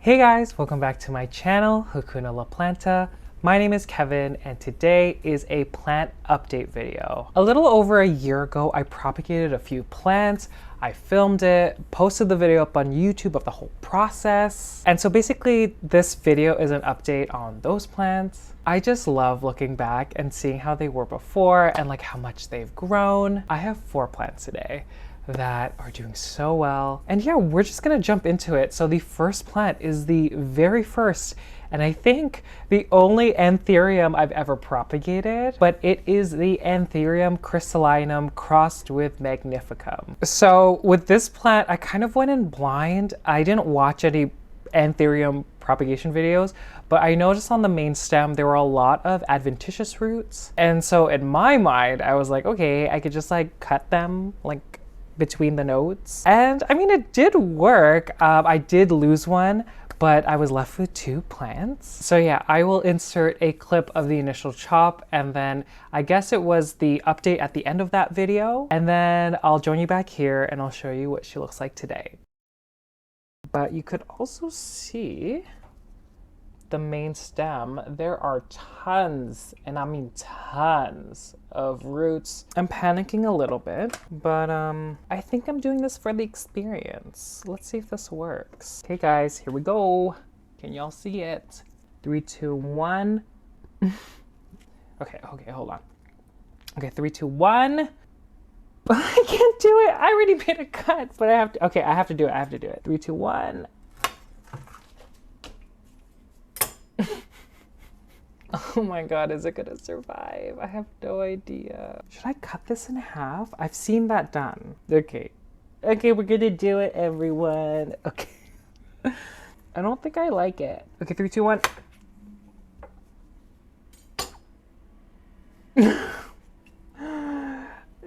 Hey guys, welcome back to my channel, Hakuna La Planta. My name is Kevin and today is a plant update video. A little over a year ago, I propagated a few plants. I filmed it, posted the video up on YouTube of the whole process. And so basically this video is an update on those plants. I just love looking back and seeing how they were before and like how much they've grown. I have 4 plants today that are doing so well. And yeah, we're just gonna jump into it. So the first plant is the very first, and I think the only Anthurium I've ever propagated, but it is the Anthurium crystallinum crossed with Magnificum. So with this plant, I kind of went in blind. I didn't watch any Anthurium propagation videos, but I noticed on the main stem there were a lot of adventitious roots. And so in my mind, I was like, okay, I could just like cut them like between the nodes. And I mean, it did work. I did lose one, but I was left with 2 plants. So yeah, I will insert a clip of the initial chop, and then I guess it was the update at the end of that video. And then I'll join you back here and I'll show you what she looks like today. But you could also see the main stem. There are tons, and I mean tons of roots. I'm panicking a little bit, but I think I'm doing this for the experience. Let's see if this works. Okay guys, here we go. Can y'all see it? 3, 2, 1. Okay, hold on. Okay, 3, 2, 1. I can't do it. I already made a cut, but I have to. Okay, I have to do it. 3, 2, 1. Oh my god, is it gonna survive? I have no idea. Should I cut this in half? I've seen that done. Okay, we're gonna do it, everyone. Okay. I don't think I like it. Okay, 3, 2, 1.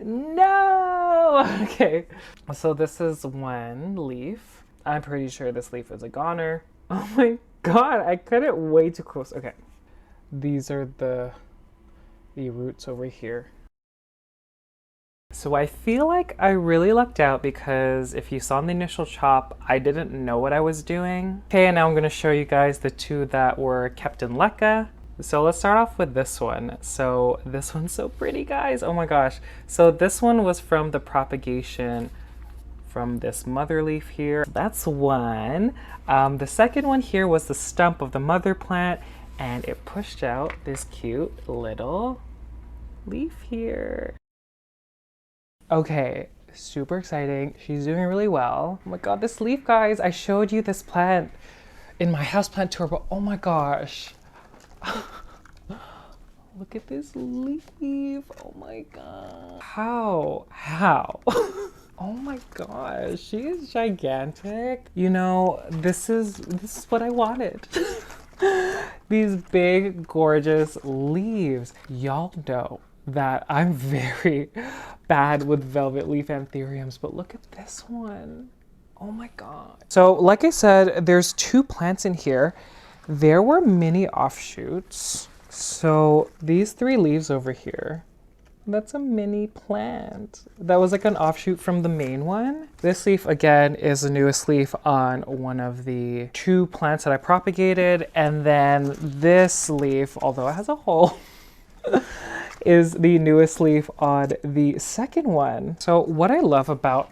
No! Okay, so this is one leaf. I'm pretty sure this leaf is a goner. Oh my god, I cut it way too close. Okay. These are the roots over here. So I feel like I really lucked out because if you saw in the initial chop, I didn't know what I was doing. Okay, and now I'm going to show you guys the 2 that were kept in LECA. So let's start off with this one. So this one's so pretty, guys. Oh my gosh. So this one was from the propagation from this mother leaf here. That's one. The second one here was the stump of the mother plant, and it pushed out this cute little leaf here. Okay, super exciting. She's doing really well. Oh my god, this leaf, guys. I showed you this plant in my houseplant tour, but oh my gosh. Look at this leaf. Oh my god. How? Oh my gosh, she is gigantic. You know, this is what I wanted. These big, gorgeous leaves. Y'all know that I'm very bad with velvet leaf anthuriums, but look at this one. Oh my god. So like I said, there's 2 plants in here. There were mini offshoots. So these 3 leaves over here, that's a mini plant. That was like an offshoot from the main one. This leaf, again, is the newest leaf on one of the 2 plants that I propagated. And then this leaf, although it has a hole, is the newest leaf on the second one. So what I love about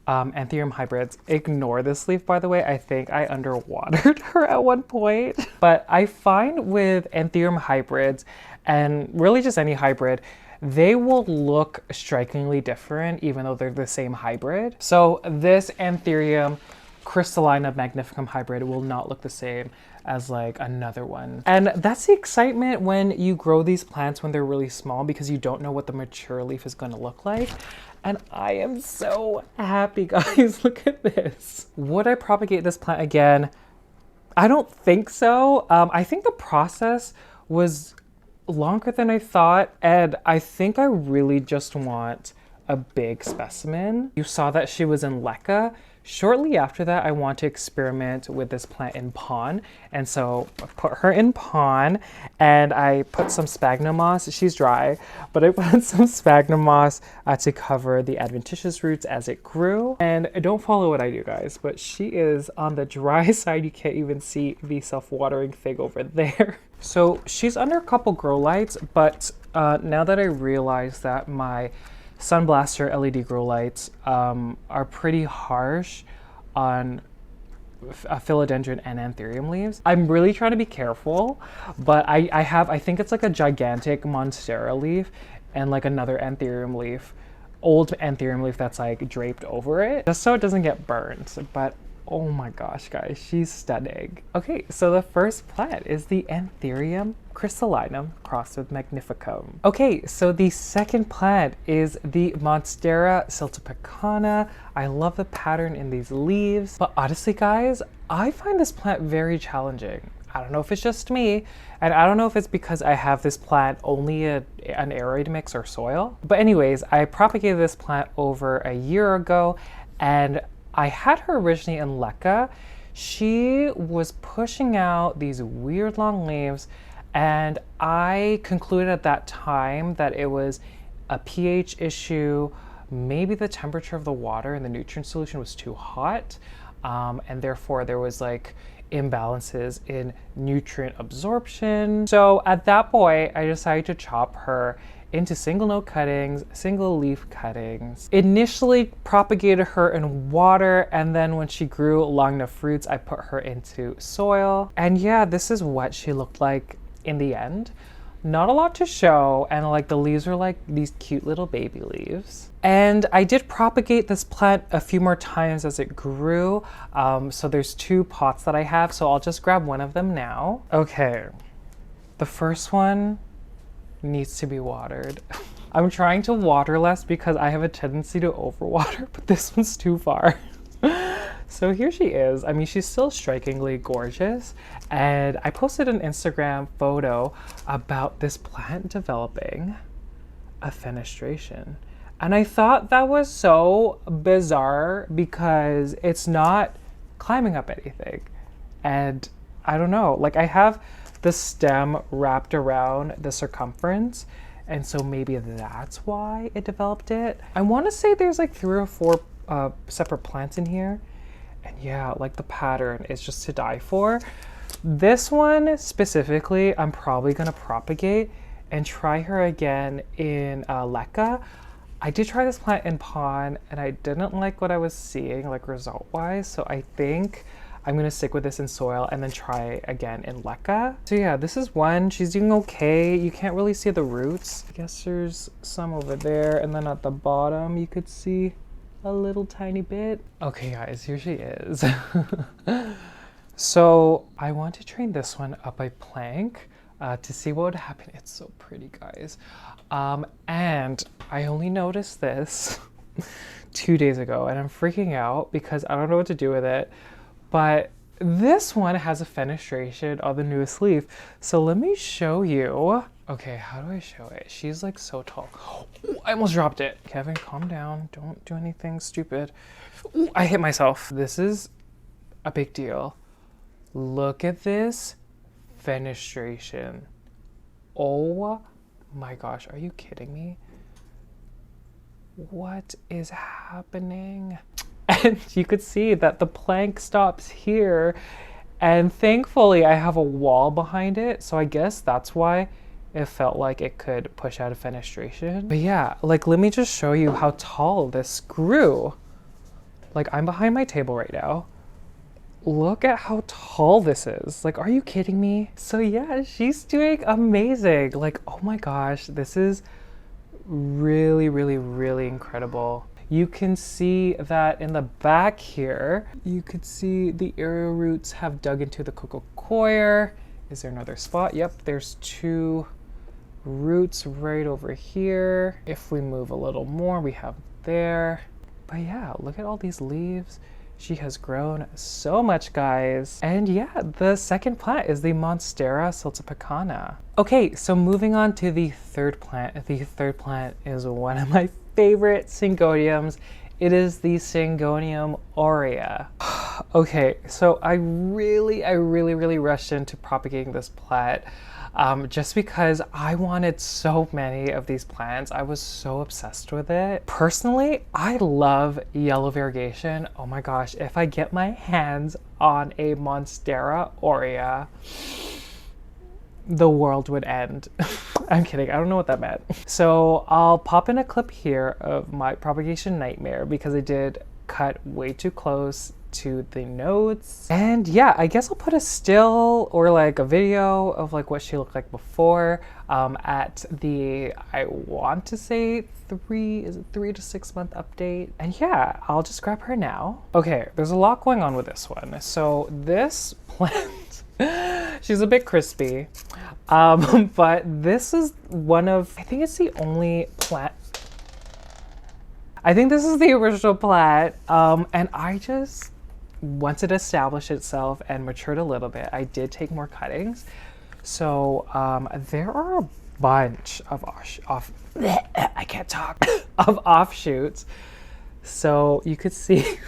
Anthurium hybrids, ignore this leaf, by the way. I think I underwatered her at one point. But I find with Anthurium hybrids, and really just any hybrid, they will look strikingly different even though they're the same hybrid. So this Anthurium crystallinum magnificum hybrid will not look the same as like another one. And that's the excitement when you grow these plants when they're really small, because you don't know what the mature leaf is going to look like. And I am so happy, guys. Look at this. Would I propagate this plant again? I don't think so. I think the process was longer than I thought, and I think I really just want a big specimen. You saw that she was in LECA. Shortly after that, I want to experiment with this plant in Pon. And so I put her in Pon and I put some sphagnum moss. She's dry, but I put some sphagnum moss to cover the adventitious roots as it grew. And don't follow what I do, guys, but she is on the dry side. You can't even see the self-watering thing over there. So she's under a couple grow lights, but now that I realize that my Sunblaster LED grow lights are pretty harsh on philodendron and anthurium leaves, I'm really trying to be careful, but I think it's like a gigantic Monstera leaf and like another anthurium leaf, old anthurium leaf that's like draped over it, just so it doesn't get burned. But oh my gosh, guys, she's stunning. Okay, so the first plant is the Anthurium crystallinum crossed with magnificum. Okay, so the second plant is the Monstera siltepecana. I love the pattern in these leaves, but honestly, guys, I find this plant very challenging. I don't know if it's just me, and I don't know if it's because I have this plant only an aroid mix or soil. But anyways, I propagated this plant over a year ago, and I had her originally in LECA. She was pushing out these weird long leaves, and I concluded at that time that it was a pH issue, maybe the temperature of the water and the nutrient solution was too hot, and therefore there was like imbalances in nutrient absorption. So at that point, I decided to chop her into single node cuttings, single leaf cuttings. Initially propagated her in water, and then when she grew long enough roots, I put her into soil. And yeah, this is what she looked like in the end. Not a lot to show, and like the leaves are like these cute little baby leaves. And I did propagate this plant a few more times as it grew. So there's 2 pots that I have, so I'll just grab one of them now. Okay, the first one needs to be watered. I'm trying to water less because I have a tendency to overwater, but this one's too far. So here she is. I mean, she's still strikingly gorgeous. And I posted an Instagram photo about this plant developing a fenestration. And I thought that was so bizarre because it's not climbing up anything. And I don't know, like I have the stem wrapped around the circumference, and so maybe that's why it developed it. I want to say there's like 3 or 4 separate plants in here, and yeah, like the pattern is just to die for. This one specifically, I'm probably gonna propagate and try her again in LECA. I did try this plant in Pon, and I didn't like what I was seeing, like result-wise, so I think I'm gonna stick with this in soil and then try again in LECA. So yeah, this is one. She's doing okay. You can't really see the roots. I guess there's some over there, and then at the bottom you could see a little tiny bit. Okay guys, here she is. So I want to train this one up a plank to see what would happen. It's so pretty, guys. And I only noticed this 2 days ago, and I'm freaking out because I don't know what to do with it. But this one has a fenestration on the newest leaf. So let me show you. Okay, how do I show it? She's like so tall. Ooh, I almost dropped it. Kevin, calm down. Don't do anything stupid. Ooh, I hit myself. This is a big deal. Look at this fenestration. Oh my gosh, are you kidding me? What is happening? And you could see that the plank stops here, and thankfully I have a wall behind it, so I guess that's why it felt like it could push out a fenestration. But yeah, like let me just show you how tall this grew. Like I'm behind my table right now. Look at how tall this is. Like, are you kidding me? So yeah, she's doing amazing. Like, oh my gosh, this is really, really, really incredible. You can see that in the back here, you could see the aerial roots have dug into the cococoir. Is there another spot? Yep, there's 2 roots right over here. If we move a little more, we have there. But yeah, look at all these leaves. She has grown so much, guys. And yeah, the second plant is the Monstera siltepecana. Okay, so moving on to the third plant. The third plant is one of my favorite Syngoniums. It is the Syngonium aurea. Okay, so I really rushed into propagating this plant just because I wanted so many of these plants. I was so obsessed with it. Personally, I love yellow variegation. Oh my gosh, if I get my hands on a Monstera aurea, the world would end. I'm kidding, I don't know what that meant. So I'll pop in a clip here of my propagation nightmare because I did cut way too close to the nodes. And yeah, I guess I'll put a still or like a video of like what she looked like before at the, I want to say 3 to 6 month update. And yeah, I'll just grab her now. Okay, there's a lot going on with this one. So this plant, she's a bit crispy, but this is one of, I think it's the only plant, I think this is the original plant, and I just, once it established itself and matured a little bit, I did take more cuttings. So there are a bunch of I can't talk, of offshoots. So you could see,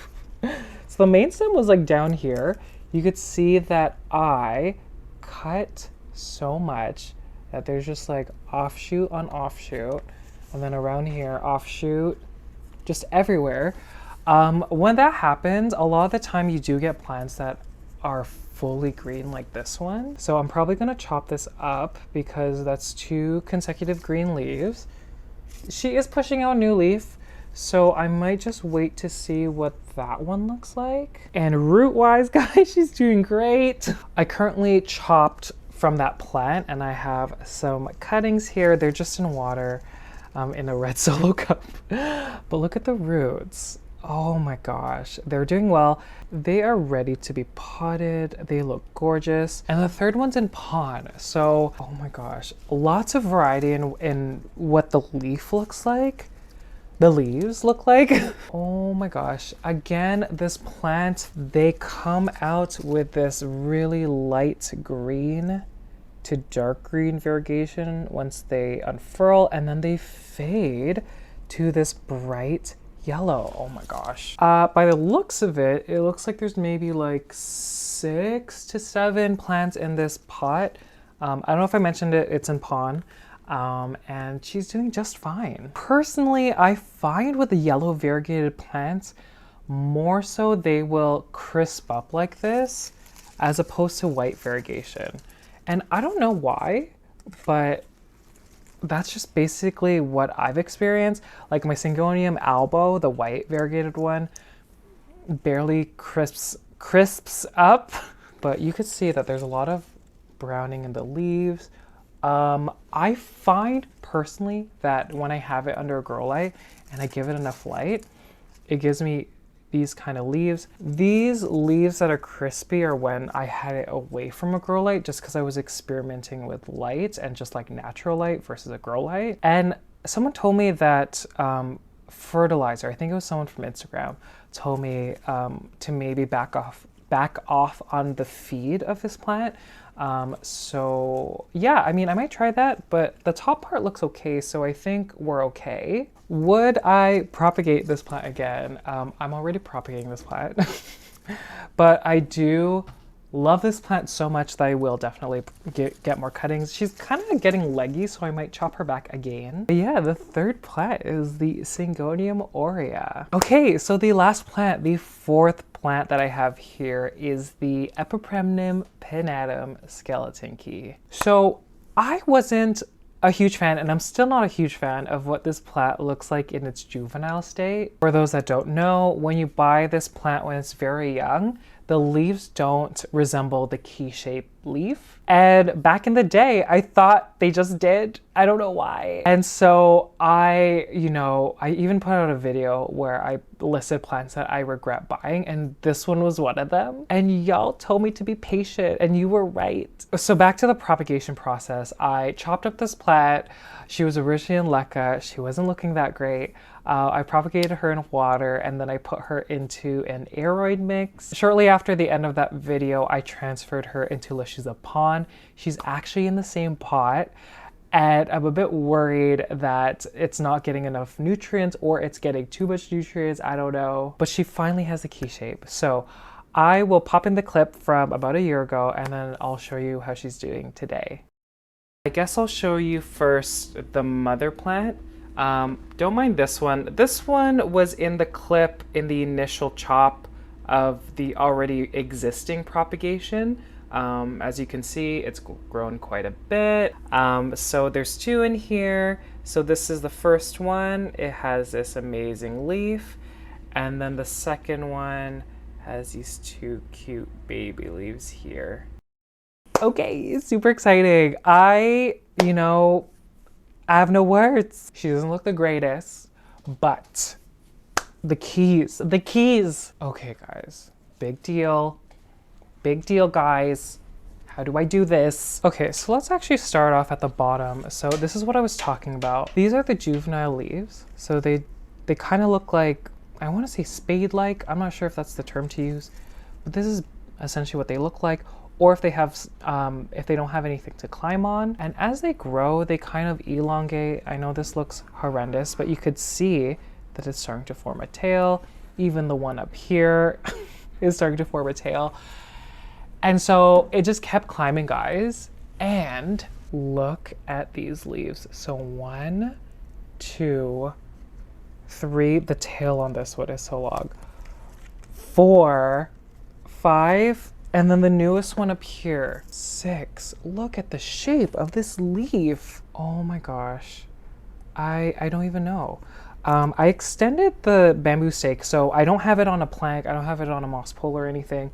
so the main stem was like down here. You could see that I cut so much that there's just like offshoot on offshoot, and then around here, offshoot, just everywhere. When that happens, a lot of the time you do get plants that are fully green like this one. So I'm probably gonna chop this up because that's 2 consecutive green leaves. She is pushing out a new leaf, so I might just wait to see what that one looks like. And root wise, guys, she's doing great. I currently chopped from that plant and I have some cuttings here. They're just in water in a red solo cup. But look at the roots. Oh my gosh, they're doing well. They are ready to be potted. They look gorgeous. And the third one's in pon. So, oh my gosh, lots of variety in what the leaf looks like. The leaves look like. Oh my gosh. Again, this plant, they come out with this really light green to dark green variegation once they unfurl, and then they fade to this bright yellow. Oh my gosh. By the looks of it, it looks like there's maybe like 6 to 7 plants in this pot. I don't know if I mentioned it, it's in pon. And she's doing just fine. Personally, I find with the yellow variegated plants, more so they will crisp up like this as opposed to white variegation. And I don't know why, but that's just basically what I've experienced. Like my Syngonium albo, the white variegated one, barely crisps up, but you could see that there's a lot of browning in the leaves. I find personally that when I have it under a grow light and I give it enough light, it gives me these kind of leaves. These leaves that are crispy are when I had it away from a grow light, just because I was experimenting with light and just like natural light versus a grow light. And someone told me that fertilizer, I think it was someone from Instagram, told me to maybe back off on the feed of this plant. So yeah, I mean, I might try that, but the top part looks okay, so I think we're okay. Would I propagate this plant again? I'm already propagating this plant, but I do love this plant so much that I will definitely get more cuttings. She's kind of getting leggy, so I might chop her back again. But yeah, the third plant is the Syngonium aurea. Okay, so the last plant, the fourth plant that I have here is the Epipremnum pinnatum skeleton key. So I wasn't a huge fan, and I'm still not a huge fan of what this plant looks like in its juvenile state. For those that don't know, when you buy this plant when it's very young, the leaves don't resemble the key-shaped leaf. And back in the day, I thought they just did. I don't know why. And so I even put out a video where I listed plants that I regret buying, and this one was one of them. And y'all told me to be patient, and you were right. So back to the propagation process, I chopped up this plant. She was originally in LECA. She wasn't looking that great. I propagated her in water, and then I put her into an aeroid mix. Shortly after the end of that video, I transferred her into Lechuza Pon. She's actually in the same pot. And I'm a bit worried that it's not getting enough nutrients or it's getting too much nutrients, I don't know. But she finally has a key shape. So I will pop in the clip from about a year ago and then I'll show you how she's doing today. I guess I'll show you first the mother plant. Don't mind this one. This one was in the clip in the initial chop of the already existing propagation. As you can see, it's grown quite a bit. So there's two in here. So this is the first one. It has this amazing leaf. And then the second one has these two cute baby leaves here. Okay, super exciting. I have no words. She doesn't look the greatest, but the keys. Okay, guys, big deal, guys. How do I do this? Okay, so let's actually start off at the bottom. So this is what I was talking about. These are the juvenile leaves. So they kind of look like, I want to say spade-like. I'm not sure if that's the term to use, but this is essentially what they look like. Or if they have, if they don't have anything to climb on. And as they grow, they kind of elongate. I know this looks horrendous, but you could see that it's starting to form a tail. Even the one up here is starting to form a tail. And so it just kept climbing, guys. And look at these leaves. So 1, 2, 3, the tail on this one is so long. 4, 5, and then the newest one up here, 6. Look at the shape of this leaf. Oh my gosh. I don't even know. I extended the bamboo stake, so I don't have it on a plank. I don't have it on a moss pole or anything.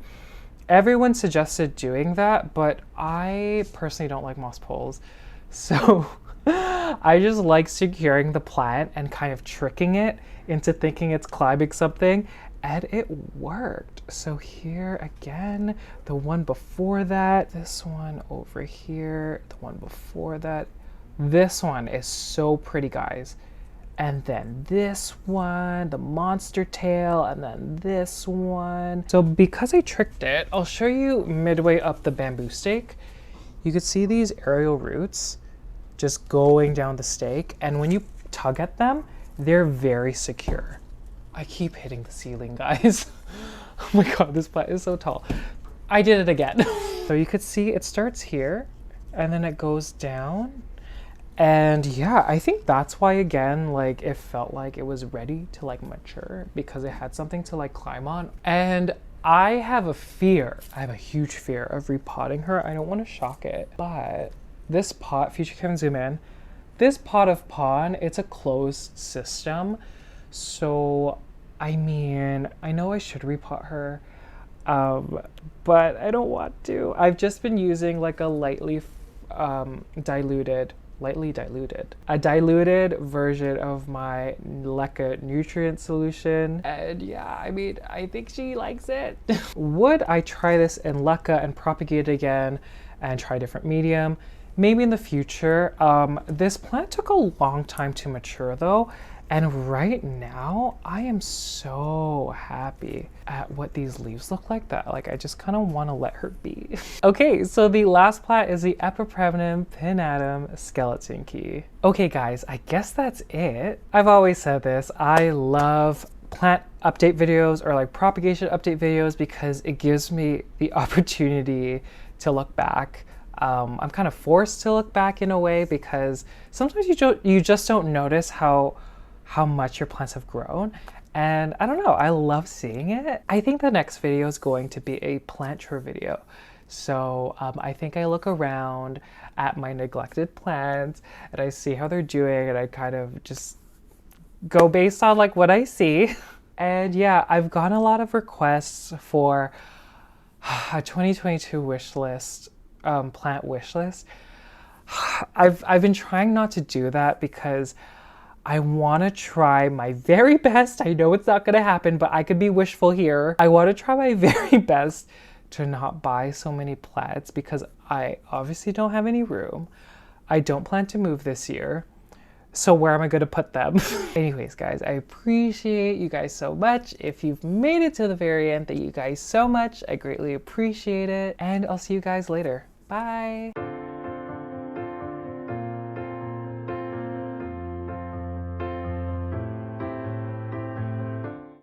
Everyone suggested doing that, but I personally don't like moss poles. So I just like securing the plant and kind of tricking it into thinking it's climbing something. And it worked. So here again, the one before that, this one over here, the one before that. This one is so pretty, guys. And then this one, the monster tail, and then this one. So because I tricked it, I'll show you midway up the bamboo stake. You could see these aerial roots just going down the stake. And when you tug at them, they're very secure. I keep hitting the ceiling, guys. Oh my God, this plant is so tall. I did it again. So you could see it starts here and then it goes down. And yeah, I think that's why, again, like it felt like it was ready to like mature because it had something to like climb on. And I have a fear, I have a huge fear of repotting her. I don't want to shock it, but this pot, Future Kevin zoom in, this pot of pon, it's a closed system. So I mean, I know I should repot her, but I don't want to. I've just been using like a lightly diluted version of my LECA nutrient solution. And yeah, I mean, I think she likes it. Would I try this in LECA and propagate again and try a different medium? Maybe in the future. This plant took a long time to mature though. And right now, I am so happy at what these leaves look like that. Like, I just kind of want to let her be. Okay, so the last plant is the Epipremnum pinnatum skeleton key. Okay guys, I guess that's it. I've always said this, I love plant update videos or like propagation update videos because it gives me the opportunity to look back. I'm kind of forced to look back in a way because sometimes you just don't notice how much your plants have grown. And I don't know, I love seeing it. I think the next video is going to be a plant tour video. So I think I look around at my neglected plants and I see how they're doing and I kind of just go based on like what I see. And yeah, I've gotten a lot of requests for a 2022 wish list, plant wish list. I've been trying not to do that because I want to try my very best. I know it's not going to happen, but I could be wishful here. I want to try my very best to not buy so many plants because I obviously don't have any room. I don't plan to move this year. So where am I going to put them? Anyways, guys, I appreciate you guys so much. If you've made it to the very end, thank you guys so much. I greatly appreciate it. And I'll see you guys later. Bye.